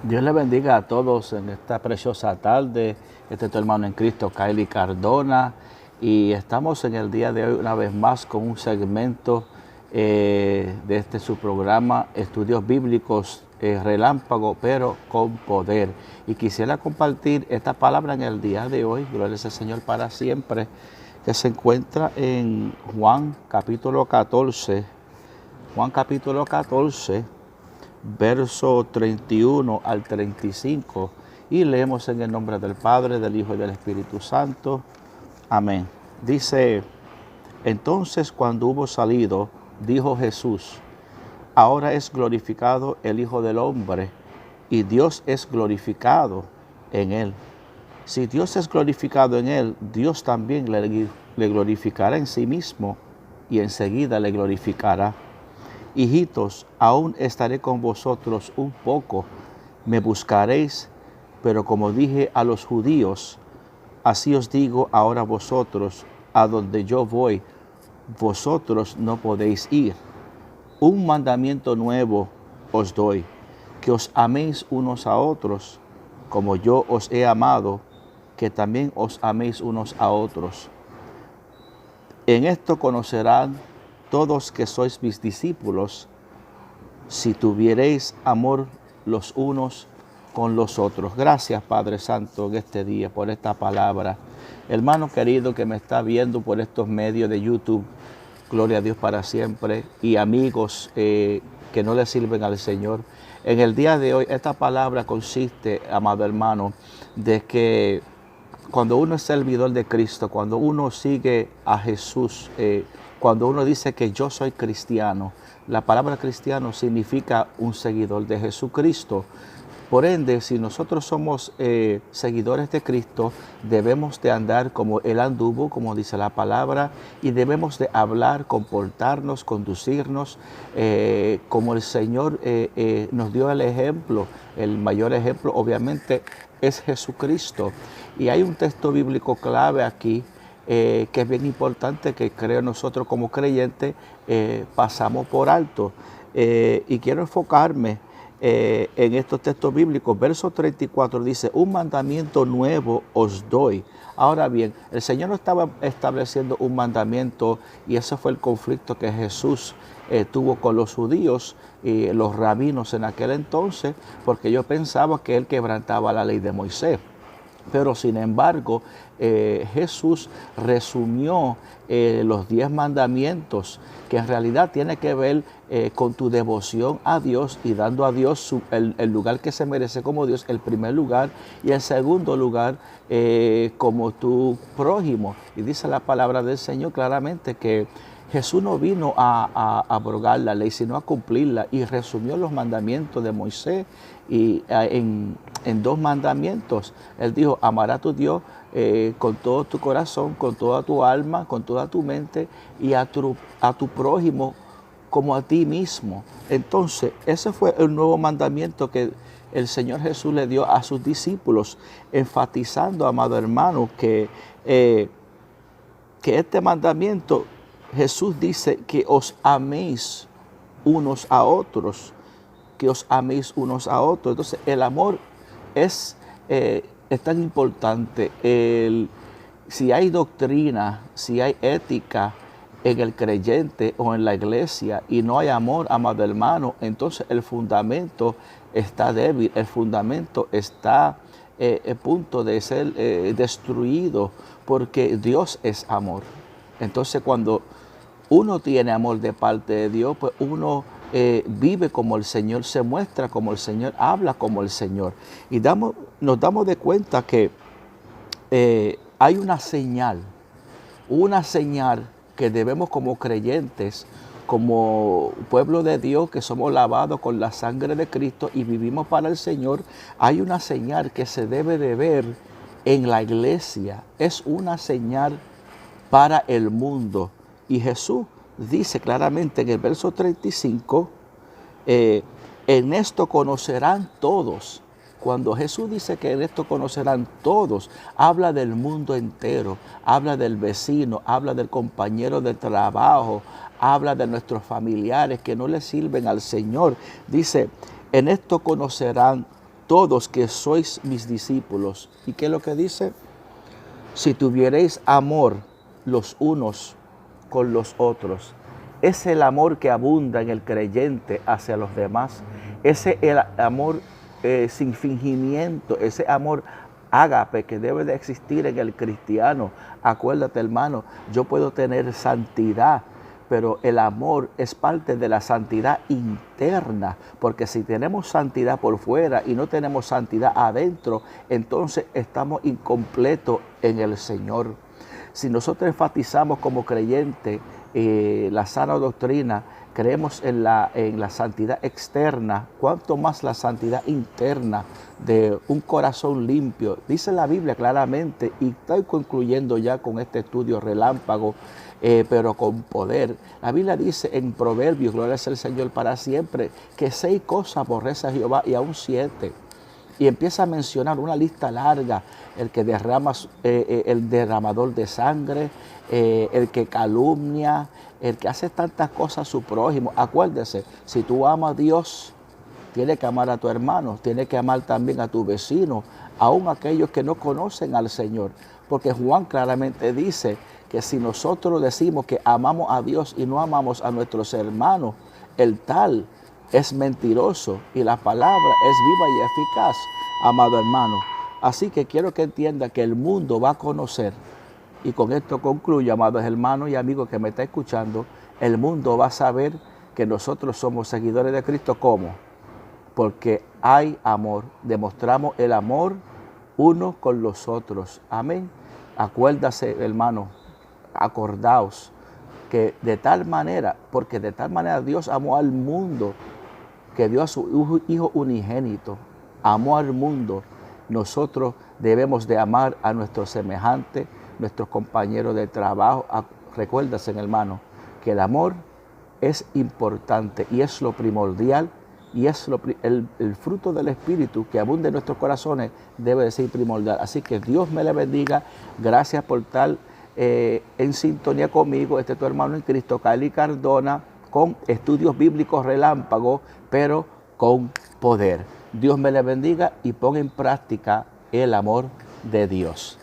Dios le bendiga a todos en esta preciosa tarde. Este es tu hermano en Cristo, Kylie Cardona. Y estamos en el día de hoy una vez más con un segmento de su programa, Estudios Bíblicos Relámpago, pero con poder. Y quisiera compartir esta palabra en el día de hoy, gloria al Señor para siempre, que se encuentra en Juan capítulo 14. Juan capítulo 14. Verso 31 al 35, y leemos en el nombre del Padre, del Hijo y del Espíritu Santo. Amén. Dice: entonces, cuando hubo salido, dijo Jesús: ahora es glorificado el Hijo del Hombre, y Dios es glorificado en él. Si Dios es glorificado en él, Dios también le glorificará en sí mismo, y enseguida le glorificará. Hijitos, aún estaré con vosotros un poco, me buscaréis, pero como dije a los judíos, así os digo ahora a vosotros: a donde yo voy, vosotros no podéis ir. Un mandamiento nuevo os doy, que os améis unos a otros, como yo os he amado, que también os améis unos a otros. En esto conocerán todos que sois mis discípulos, si tuviereis amor los unos con los otros. Gracias, Padre Santo, en este día por esta palabra. Hermano querido que me está viendo por estos medios de YouTube, gloria a Dios para siempre, y amigos que no le sirven al Señor. En el día de hoy, esta palabra consiste, amado hermano, de que cuando uno es servidor de Cristo, cuando uno sigue a Jesús, cuando uno dice que yo soy cristiano, la palabra cristiano significa un seguidor de Jesucristo. Por ende, si nosotros somos seguidores de Cristo, debemos de andar como Él anduvo, como dice la palabra, y debemos de hablar, comportarnos, conducirnos, como el Señor nos dio el ejemplo. El mayor ejemplo, obviamente, es Jesucristo. Y hay un texto bíblico clave aquí, que es bien importante, que creo nosotros como creyentes pasamos por alto. Y quiero enfocarme en estos textos bíblicos. Verso 34 dice: un mandamiento nuevo os doy. Ahora bien, el Señor no estaba estableciendo un mandamiento, y ese fue el conflicto que Jesús tuvo con los judíos y los rabinos en aquel entonces, porque ellos pensaban que Él quebrantaba la ley de Moisés. Pero sin embargo, Jesús resumió los 10 mandamientos, que en realidad tiene que ver con tu devoción a Dios y dando a Dios el lugar que se merece como Dios, el primer lugar, y en segundo lugar como tu prójimo. Y dice la palabra del Señor claramente que Jesús no vino a abrogar la ley, sino a cumplirla, y resumió los mandamientos de Moisés y en 2 mandamientos. Él dijo: amará a tu Dios con todo tu corazón, con toda tu alma, con toda tu mente, y a tu prójimo como a ti mismo. Entonces, ese fue el nuevo mandamiento que el Señor Jesús le dio a sus discípulos, enfatizando, amado hermano, que este mandamiento, Jesús dice que os améis unos a otros, que os améis unos a otros. Entonces, el amor es tan importante. Si hay doctrina, si hay ética en el creyente o en la iglesia y no hay amor, amado hermano, entonces el fundamento está débil, el fundamento está a punto de ser destruido, porque Dios es amor. Entonces, cuando uno tiene amor de parte de Dios, pues uno vive como el Señor, se muestra como el Señor, habla como el Señor. Y nos damos de cuenta que hay una señal que debemos como creyentes, como pueblo de Dios, que somos lavados con la sangre de Cristo y vivimos para el Señor. Hay una señal que se debe de ver en la iglesia. Es una señal para el mundo. Y Jesús dice claramente en el verso 35, en esto conocerán todos. Cuando Jesús dice que en esto conocerán todos, habla del mundo entero, habla del vecino, habla del compañero de trabajo, habla de nuestros familiares que no le sirven al Señor. Dice: en esto conocerán todos que sois mis discípulos. ¿Y qué es lo que dice? Si tuviereis amor los unos con los otros. Es el amor que abunda en el creyente hacia los demás. Ese el amor sin fingimiento, ese amor ágape que debe de existir en el cristiano. Acuérdate, hermano, yo puedo tener santidad, pero el amor es parte de la santidad interna, porque si tenemos santidad por fuera y no tenemos santidad adentro, entonces estamos incompletos en el Señor. Si nosotros enfatizamos como creyentes la sana doctrina, creemos en la santidad externa, cuanto más la santidad interna de un corazón limpio. Dice la Biblia claramente, y estoy concluyendo ya con este estudio relámpago, pero con poder. La Biblia dice en Proverbios, gloria sea el Señor para siempre, que 6 cosas aborrece a Jehová y aún 7. Y empieza a mencionar una lista larga: el que derrama, el derramador de sangre, el que calumnia, el que hace tantas cosas a su prójimo. Acuérdese, si tú amas a Dios, tienes que amar a tu hermano, tienes que amar también a tu vecino, aun aquellos que no conocen al Señor. Porque Juan claramente dice que si nosotros decimos que amamos a Dios y no amamos a nuestros hermanos, el tal es mentiroso y la palabra es viva y eficaz, amado hermano. Así que quiero que entienda que el mundo va a conocer, y con esto concluyo, amados hermanos y amigos que me está escuchando, el mundo va a saber que nosotros somos seguidores de Cristo. ¿Cómo? Porque hay amor, demostramos el amor unos con los otros. Amén. Acuérdase, hermano, acordaos que de tal manera, porque de tal manera Dios amó al mundo, que dio a su Hijo unigénito, amó al mundo. Nosotros debemos de amar a nuestros semejantes, nuestros compañeros de trabajo. Recuérdase, hermano, que el amor es importante y es lo primordial, y es el fruto del Espíritu que abunde en nuestros corazones, debe de ser primordial. Así que Dios me le bendiga. Gracias por estar en sintonía conmigo. Este es tu hermano en Cristo, Kyle Cardona, con estudios bíblicos relámpagos, pero con poder. Dios me le bendiga y ponga en práctica el amor de Dios.